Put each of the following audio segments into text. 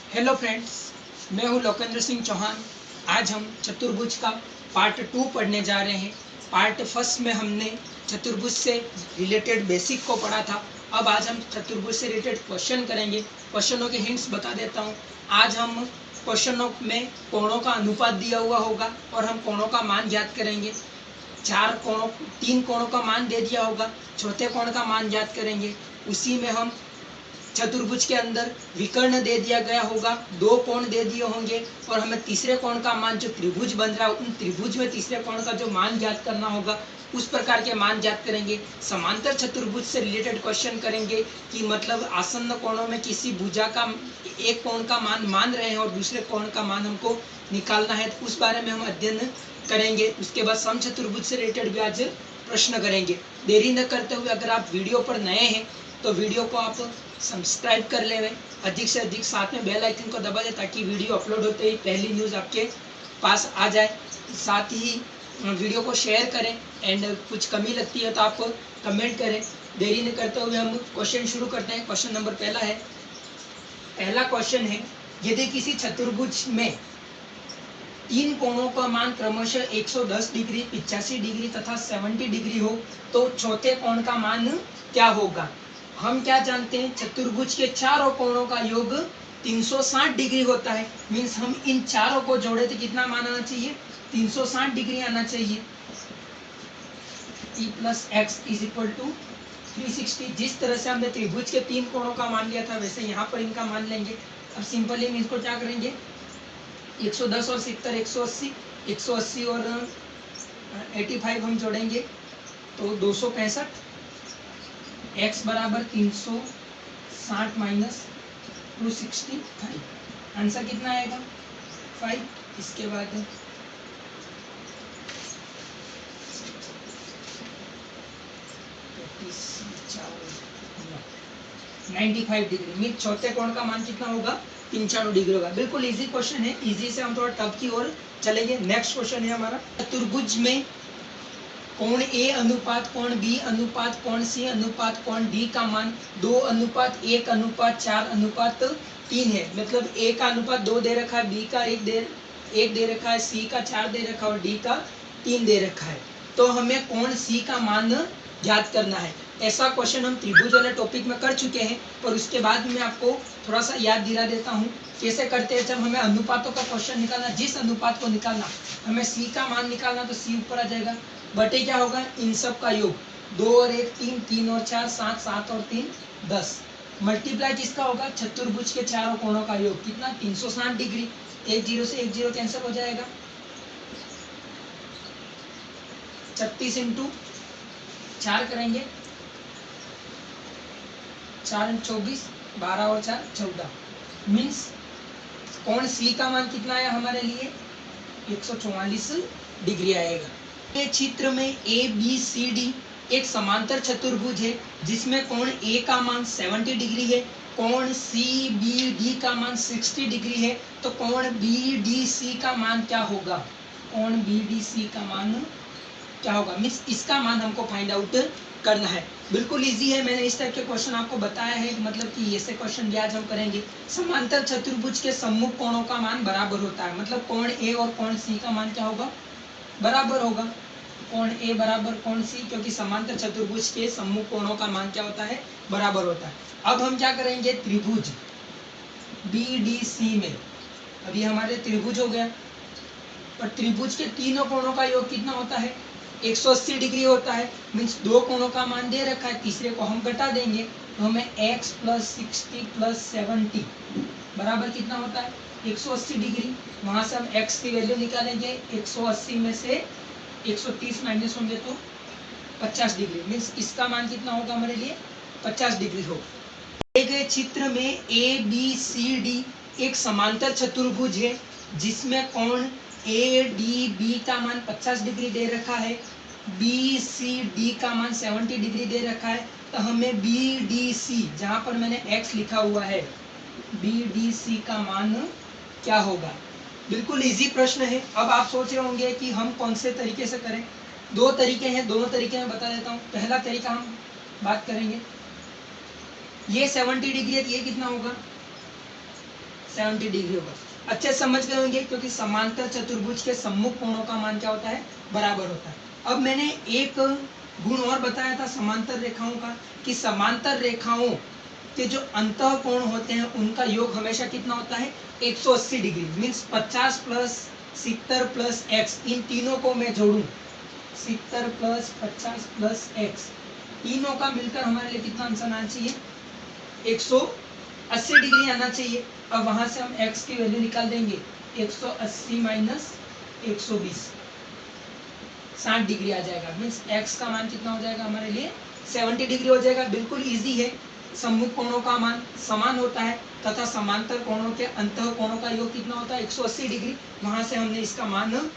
Hello friends, मैं हूं लोकेंद्र सिंह चौहान। आज हम चतुर्भुज का पार्ट 2 पढ़ने जा रहे हैं। पार्ट फर्स्ट में हमने चतुर्भुज से रिलेटेड बेसिक को पढ़ा था। अब आज हम चतुर्भुज से रिलेटेड क्वेश्चन करेंगे। क्वेश्चनों के हिंट्स बता देता हूं। आज हम क्वेश्चनों में कोणों का अनुपात दिया हुआ होगा और हम कोणों का मान ज्ञात करेंगे। तीन कोणों का मान दे दिया होगा, चौथे कोण का मान ज्ञात करेंगे। उसी में हम चतुर्भुज के अंदर विकर्ण दे दिया गया होगा, दो कोण दे दिए होंगे और हमें तीसरे कोण का मान जो त्रिभुज बन रहा है उन त्रिभुज में तीसरे कोण का जो मान ज्ञात करना होगा उस प्रकार के मान ज्ञात करेंगे। समांतर चतुर्भुज से रिलेटेड क्वेश्चन करेंगे कि मतलब आसन्न कोणों में किसी भुजा का एक कोण का मान रहे हैं और दूसरे कोण का मान हमको निकालना है, तो उस बारे में हम अध्ययन करेंगे। उसके बाद समचतुर्भुज से रिलेटेड भी आज प्रश्न करेंगे। देरी न करते हुए अगर आप वीडियो पर नए हैं तो वीडियो को आप सब्सक्राइब कर लें, अधिक से अधिक साथ में बेल आइकन को दबा दें ताकि वीडियो अपलोड होते ही पहली न्यूज़ आपके पास आ जाए। साथ ही वीडियो को शेयर करें एंड कुछ कमी लगती है तो आप कमेंट करें। देरी न करते हुए हम क्वेश्चन शुरू करते हैं। क्वेश्चन नंबर पहला क्वेश्चन है, यदि किसी चतुर्भुज में तीन कोणों का मान क्रमशः 110 डिग्री, 85 डिग्री तथा 70 डिग्री हो तो चौथे कोण का मान क्या होगा। हम क्या जानते हैं, चतुर्भुज के चारों कोणों का योग 360 डिग्री होता है। मीन्स हम इन चारों को जोड़े तो कितना मान आना चाहिए, 360 डिग्री आना चाहिए। e plus x is equal to 360। जिस तरह से हमने त्रिभुज के तीन कोणों का मान लिया था वैसे यहाँ पर इनका मान लेंगे। अब सिंपली हम इसको क्या करेंगे, 110 और 70 180, 180 और 85 हम जोड़ेंगे तो 265। x बराबर 360 माइनस 265, आंसर कितना आएगा 5। इसके बाद 95 डिग्री में चौथे कोण का मान कितना होगा, 95 डिग्री होगा। बिल्कुल इजी क्वेश्चन है, इजी से हम थोड़ा टफ की ओर चलेंगे। नेक्स्ट क्वेश्चन है हमारा, चतुर्भुज में कोण ए अनुपात कोण बी अनुपात कोण सी अनुपात कोण डी का मान 2:1 अनुपात 4 अनुपात 3 है। मतलब ए का अनुपात 2 दे रखा है, बी का 1 दे रखा है, सी का 4 दे रखा है और डी का 3 दे रखा है। तो हमें कोण सी का मान ज्ञात करना है। ऐसा क्वेश्चन हम त्रिभुज वाले टॉपिक में कर चुके हैं, पर उसके बाद मैं आपको थोड़ा सा याद दिला देता हूँ कैसे करते हैं। जब हमें अनुपातों का क्वेश्चन निकालना, जिस अनुपात को निकालना, हमें सी का मान निकालना तो सी ऊपर आ जाएगा, बटे क्या होगा इन सब का योग, 2 और 1 3, 3 और 4 7, 7 और 3 10, मल्टीप्लाई किसका होगा, चतुर्भुज के चारों कोणों का योग कितना 360 डिग्री। 1 0 से 1 0 कैंसिल हो जाएगा, 36 इंटू 4 करेंगे, 4 24, 12 और 4 14। मीन्स कोण सी का मान कितना आया हमारे लिए, 144 डिग्री आएगा। ये चित्र में ए बी सी डी एक समांतर चतुर्भुज है जिसमें कोण ए का मान 70 डिग्री है, कोण सी बी डी का मान 60 डिग्री है। तो कोण बी डी सी का मान क्या होगा, कोण बी डी सी का मान क्या होगा, मीन्स इसका मान हमको फाइंड आउट करना है। बिल्कुल इजी है, मैंने इस टाइप के क्वेश्चन आपको बताया है, मतलब कि ऐसे क्वेश्चन भी आज हम करेंगे। समांतर चतुर्भुज के सम्मुख कोणों का मान बराबर होता है, मतलब कोण ए और कोण सी का मान क्या होगा, बराबर होगा। कोण ए बराबर कोण सी, क्योंकि समांतर चतुर्भुज के सम्मुख कोणों का मान क्या होता है, बराबर होता है। अब हम क्या करेंगे, त्रिभुज बी डी सी में, अभी हमारे त्रिभुज हो गया, पर त्रिभुज के तीनों कोणों का योग कितना होता है, 180 डिग्री होता है। मीन्स दो कोणों का मान दे रखा है, तीसरे को हम घटा देंगे तो हमें x प्लस 60 प्लस 70 बराबर कितना होता है, 180 डिग्री। वहां से हम x की वैल्यू निकालेंगे, 180 में से 130 माइनस होंगे तो 50 डिग्री। मीन्स इसका मान कितना होगा हमारे लिए, 50 डिग्री होगा। दिए गए चित्र में ए बी सी डी एक समांतर चतुर्भुज है जिसमें कोण ए डी बी का मान 50 डिग्री दे रखा है, बी सी डी का मान 70 डिग्री दे रखा है। तो हमें बी डी सी, जहां पर मैंने x लिखा हुआ है, बी डी सी का मान क्या होगा। बिल्कुल इजी प्रश्न है। अब आप सोच रहे होंगे कि हम कौन से तरीके से करें, दो तरीके हैं, दोनों तरीके मैं बता देता हूँ। पहला तरीका हम बात करेंगे, ये 70 डिग्री है, ये कितना होगा, 70 डिग्री होगा। अच्छे समझ गए होंगे, क्योंकि समांतर चतुर्भुज के सम्मुख कोणों का मान क्या होता है, बराबर होता है। अब मैंने एक गुण और बताया था समांतर रेखाओं का, कि समांतर रेखाओं के जो अंतः कोण होते हैं उनका योग हमेशा कितना होता है, 180 degree. Means 50 plus 70 plus x, इन तीनों को मैं जोड़ूं, 70 प्लस 50 प्लस एक्स, तीनों का मिलकर हमारे लिए कितना आंसर आना चाहिए, 180 डिग्री आना चाहिए। अब वहां से हम x की वैल्यू निकाल देंगे, 180 माइनस 120, 60 डिग्री आ जाएगा। मीन्स x का मान कितना हो जाएगा हमारे लिए, 70 डिग्री हो जाएगा। बिल्कुल इजी है। सम्मुख कोणों का मान समान होता है तथा समांतर कोणों के अंतः कोणों का योग कितना होता है, 180 डिग्री। वहां से हमने इसका मान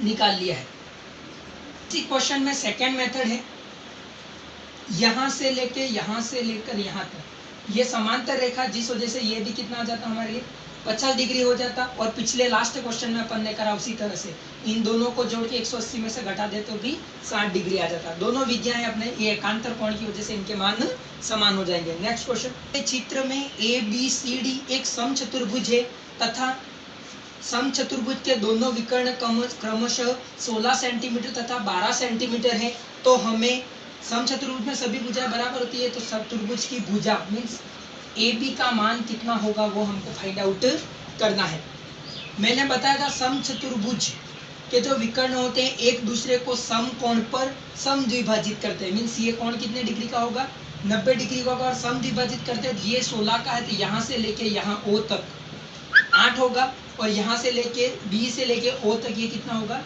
निकाल लिया है। इसी क्वेश्चन में सेकेंड मेथड है, यहां से लेके यहां से लेकर यहां तक ये समांतर रेखा, जिस वजह से ये भी कितना आ जाता हमारे लिए, 50 डिग्री हो जाता। और पिछले लास्ट क्वेश्चन में अपन ने करा उसी तरह से, इन दोनों को जोड़ के 180 में से घटा दे तो भी 60 डिग्री आ जाता। दोनों विधियां हैं अपने, ये एकांतर कोण की वजह से इनके मान समान हो जाएंगे। नेक्स्ट क्वेश्चन, चित्र में ABCD एक समचतुर्भुज है तथा समचतुर्भुज के दोनों विकर्ण क्रमशः 16 सेंटीमीटर तथा 12 सेंटीमीटर है। तो हमें समचतुर्भुज में सभी भुजाएं बराबर होती है, तो चतुर्भुज की भुजा मीन्स AB का मान कितना होगा वो हमको फाइंड आउट करना है। मैंने बताया था समचतुर्भुज के जो विकर्ण होते हैं एक दूसरे को समकोण पर समद्विभाजित करते हैं। मीन्स ये कोण कितने डिग्री का होगा, 90 डिग्री का होगा। और समद्विभाजित करते हैं, ये 16 का है तो यहाँ से लेके यहाँ O तक 8 होगा, और यहाँ से लेके B से लेके O तक ये कितना होगा,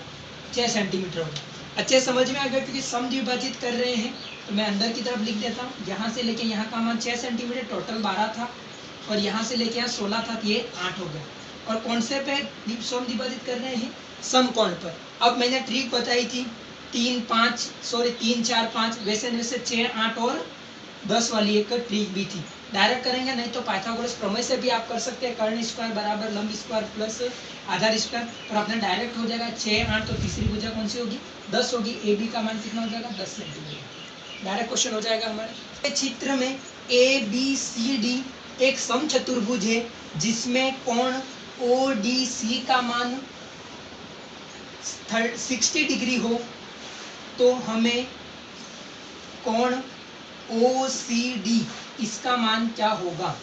6 सेंटीमीटर होगा। अच्छे समझ में आ गया, क्योंकि समद्विभाजित कर रहे हैं तो मैं अंदर की तरफ लिख देता हूँ। यहाँ से लेके यहाँ का मान 6 सेंटीमीटर, टोटल 12 था, और यहाँ से लेके यहाँ 16 था, तो ये 8 हो गया। और कौन से पे समद्विभाजित कर रहे हैं, समकोण पर। अब मैंने ट्रिक बताई थी 3 4 5, वैसे वैसे 6 8 और 10 वाली एक ट्रिक भी थी। डायरेक्ट करेंगे नहीं तो पाइथागोरस प्रमेय से भी आप कर सकते हैं, कर्ण स्क्वायर बराबर लंब स्क्वायर प्लस आधार स्क्वायर। और अपना डायरेक्ट हो जाएगा 6 8, तो तीसरी भुजा कौन सी होगी, 10 होगी। AB का मान कितना हो जाएगा, 10 सेंटीमीटर। डायरेक्ट क्वेश्चन हो जाएगा हमारे। चित्र में ABCD एक समचतुर्भुज है जिसमें कोण ODC का मान 60 डिग्री हो, तो हमें कोण OCD इसका मान क्या होगा।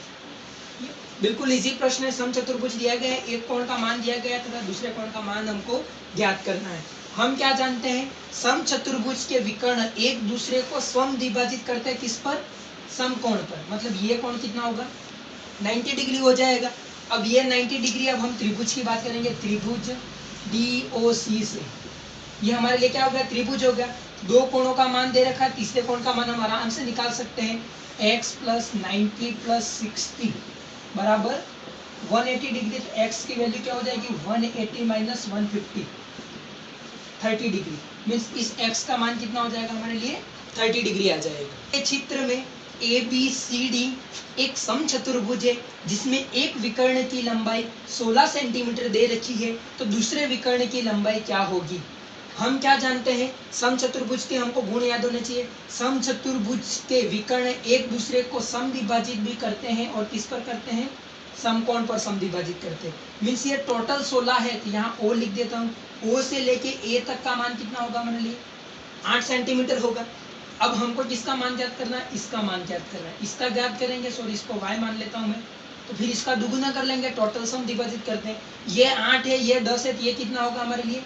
बिल्कुल इजी प्रश्न है। समचतुर्भुज दिया गया है, एक कोण का मान दिया गया है तथा दूसरे कोण का मान हमको ज्ञात करना है। हम क्या जानते हैं, समचतुर्भुज के विकर्ण एक दूसरे को समद्विभाजित करते हैं, किस पर, समकोण पर। मतलब ये कोण कितना होगा, 90 डिग्री हो जाएगा। अब ये 90 डिग्री, अब हम त्रिभुज की बात करेंगे, त्रिभुज DOC से ये हमारे लिए क्या हो गया, त्रिभुज हो गया। दो कोणों का मान दे रखा है, तीसरे कोण का मान हम आराम से निकाल सकते हैं। x प्लस 90 प्लस 60 बराबर 180 डिग्री। तो x की वैल्यू क्या हो जाएगी, 180 माइनस 150, 30 डिग्री। मीन्स इस x का मान कितना हो जाएगा हमारे लिए, 30 डिग्री आ जाएगा। इस चित्र में ABCD एक समचतुर्भुज है जिसमें एक विकर्ण की लंबाई 16 सेंटीमीटर दे रखी है, तो दूसरे विकर्ण की लंबाई क्या होगी। हम क्या जानते हैं, समचतुर्भुज के हमको गुण याद होने चाहिए। समचतुर्भुज के विकर्ण एक दूसरे को समद्विभाजित भी करते हैं, और किस पर करते हैं, समकोण पर समद्विभाजित करते हैं। मीन्स ये टोटल 16 है, तो यहाँ O लिख देता हूँ। O से लेके A तक का मान कितना होगा हमारे लिए, 8 सेंटीमीटर होगा। अब हमको किसका मान ज्ञात करना है, इसका मान ज्ञात करना है। इसका ज्ञात करेंगे, सॉरी इसको y मान लेता हूँ मैं, तो फिर इसका दुगुना कर लेंगे, टोटल समद्विभाजित करते हैं। ये 8 है, ये 10 है, तो ये कितना होगा हमारे लिए,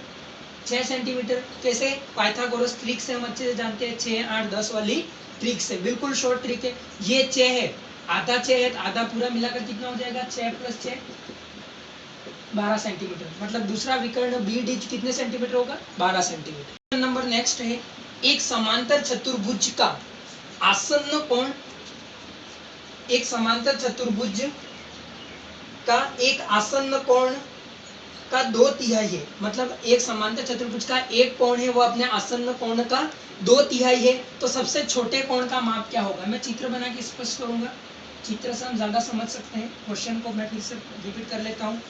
6 सेंटीमीटर। कैसे, पाइथागोरस ट्रिक से हम अच्छे से जानते हैं, 6 8 10 वाली ट्रिक से। बिल्कुल शॉर्ट ट्रिक है। ये 6 है, आधा 6 है, तो आधा पूरा मिलाकर कितना हो जाएगा, 6 प्लस 6 12 सेंटीमीटर। मतलब दूसरा विकर्ण BD कितने सेंटीमीटर होगा, 12 सेंटीमीटर। नंबर नेक्स्ट है, एक समांतर चतुर्भुज का आसन्न कोण, एक समांतर चतुर्भुज का एक आसन्न कोण का 2/3 है। मतलब एक समांतर चतुर्भुज का एक कोण है, वो अपने आसन्न कोण का 2/3 है। तो सबसे छोटे कोण का माप क्या होगा। मैं चित्र बना के स्पष्ट करूंगा, चित्र से हम ज्यादा समझ सकते हैं। क्वेश्चन को मैं फिर से रिपीट कर लेता हूँ।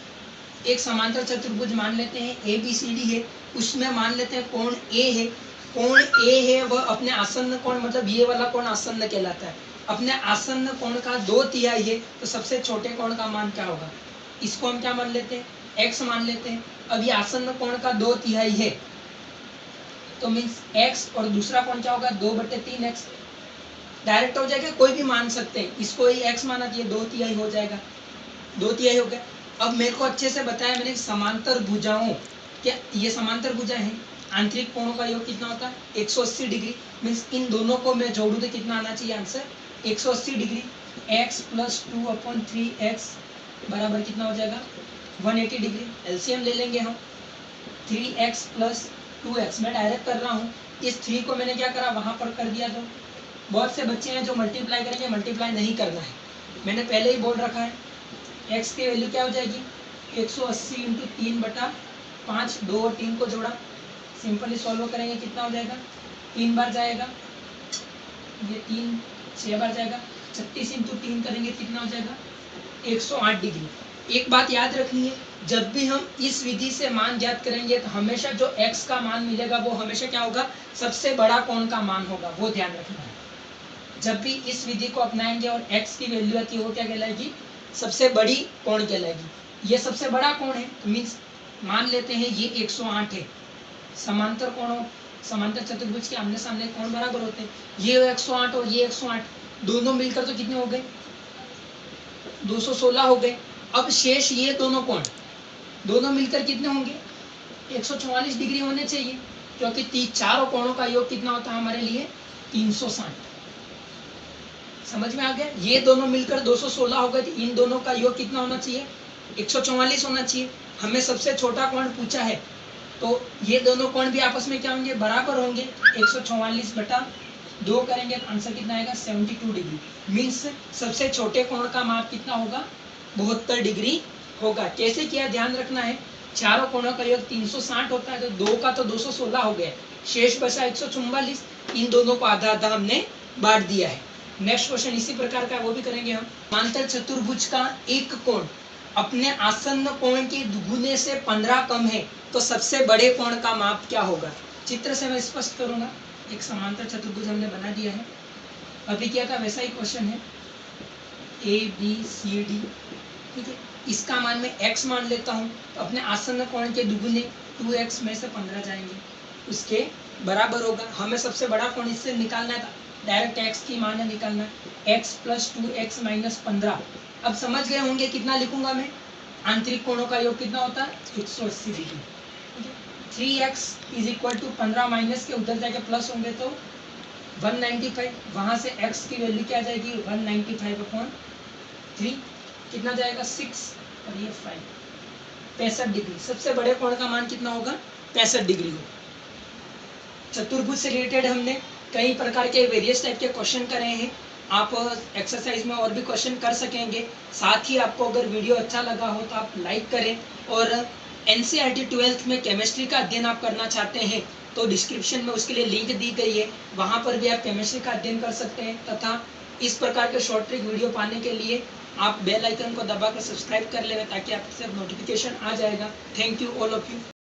एक समांतर चतुर्भुज मान लेते हैं, ABCD है, उसमें मान लेते हैं कोण A है। कोण A है वह अपने आसन्न कोण, मतलब ये वाला कोण आसन्न कहलाता है। अपने आसन्न कोण का 2/3 है, तो सबसे छोटे कोण का मान क्या होगा? इसको हम क्या मान लेते हैं? x मान लेते हैं। अब ये आसन्न कोण का 2/3 है, तो मीन्स x और दूसरा कोण क्या होगा? 2/3x। डायरेक्ट हो जाएगा, कोई भी मान सकते हैं, इसको ही x माना तो ये 2/3 हो जाएगा, 2/3 हो गया। अब मेरे को अच्छे से बताया मैंने, समांतर भुजाओं, क्या ये समांतर भुजा है, आंतरिक कोणों का योग कितना होता है? 180 डिग्री। मीन्स इन दोनों को मैं जोड़ूं तो कितना आना चाहिए आंसर? 180 डिग्री। x + 2/3x बराबर कितना हो जाएगा? 180 डिग्री। एलसीएम ले लेंगे हम, 3x + 2x, मैं डायरेक्ट कर रहा हूँ, इस 3 को मैंने क्या करा, वहां पर कर दिया। तो बहुत से बच्चे हैं जो मल्टीप्लाई करेंगे, मल्टीप्लाई नहीं करना है, मैंने पहले ही बोल रखा है। x की वैल्यू क्या हो जाएगी? 180 × 3/5, 2 और 3 को जोड़ा, सिंपली सॉल्व करेंगे, कितना हो जाएगा? 3 बार जाएगा, ये 3 6 बार जाएगा, 36 × 3 करेंगे, कितना हो जाएगा? 108 डिग्री। एक बात याद रखनी है, जब भी हम इस विधि से मान ज्ञात करेंगे तो हमेशा जो x का मान मिलेगा वो हमेशा क्या होगा? सबसे बड़ा कोण का मान होगा, वो ध्यान रखना है। जब भी इस विधि को अपनाएंगे और x की वैल्यू आती है, वो क्या कहलाएगी? सबसे बड़ी कोण कहलाएगी। ये सबसे बड़ा कोण है, तो मीन्स मान लेते हैं ये 108 है। समांतर कोणों, समांतर चतुर्भुज के आमने सामने कोण बराबर होते हैं, ये 108 और ये 108, दोनों मिलकर तो कितने हो गए? 216 हो गए। अब शेष ये दोनों कोण, दोनों मिलकर कितने होंगे? 144 डिग्री होने चाहिए, क्योंकि चारों कोणों का योग कितना होता है हमारे लिए? 360। समझ में आ गया? ये दोनों मिलकर 216 हो गए, इन दोनों का योग कितना होना चाहिए? 144 होना चाहिए। हमें सबसे छोटा कोण पूछा है, तो ये दोनों कोण भी आपस में क्या होंगे? बराबर होंगे। 144/2 करेंगे तो आंसर कितना आएगा? 72 डिग्री। मीन्स सबसे छोटे कोण का माप कितना होगा? 72 डिग्री होगा। कैसे किया ध्यान रखना है, चारों कोणों का योग 360 होता है, तो 2 का तो 216 हो गया, शेष बचा 144, इन दोनों को आधा आधा हमने बांट दिया है। नेक्स्ट क्वेश्चन इसी प्रकार का, वो भी करेंगे हम। समांतर चतुर्भुज का एक कोण अपने आसन्न कोण के दुगुने से 15 कम है, तो सबसे बड़े कोण का माप क्या होगा? चित्र से मैं स्पष्ट करूंगा। एक समांतर चतुर्भुज हमने बना दिया है, अभी क्या था वैसा ही क्वेश्चन है, ABCD, ठीक है। इसका मान मैं x मान लेता हूँ, तो अपने आसन्न कोण के दुगुने 2x में से 15 जाएंगे, उसके बराबर होगा। हमें सबसे बड़ा कोण इससे निकालना है, डायरेक्ट x की मान निकालना है, x + 2x - 15। अब समझ गए होंगे कितना लिखूंगा मैं? आंतरिक कोणों का योग कितना होता है? 180 डिग्री। 3x = 15 माइनस के उधर जाके प्लस होंगे तो 195, वहां से x की वैल्यू क्या जाएगी? 195/3, कितना जाएगा? 6 और ये 5, 65 डिग्री। सबसे बड़े कोण का मान कितना होगा? 65 डिग्री होगा। चतुर्भुज से रिलेटेड हमने कई प्रकार के वेरियस टाइप के क्वेश्चन करे हैं, आप एक्सरसाइज में और भी क्वेश्चन कर सकेंगे। साथ ही आपको अगर वीडियो अच्छा लगा हो तो आप लाइक करें, और NCERT 12th में केमिस्ट्री का अध्ययन आप करना चाहते हैं तो डिस्क्रिप्शन में उसके लिए लिंक दी गई है, वहां पर भी आप केमिस्ट्री का अध्ययन कर सकते हैं। तथा इस प्रकार के शॉर्ट ट्रिक वीडियो पाने के लिए आप बेल आइकन को दबाकर सब्सक्राइब कर लें, ताकि आपसे नोटिफिकेशन आ जाएगा। Thank you all of you.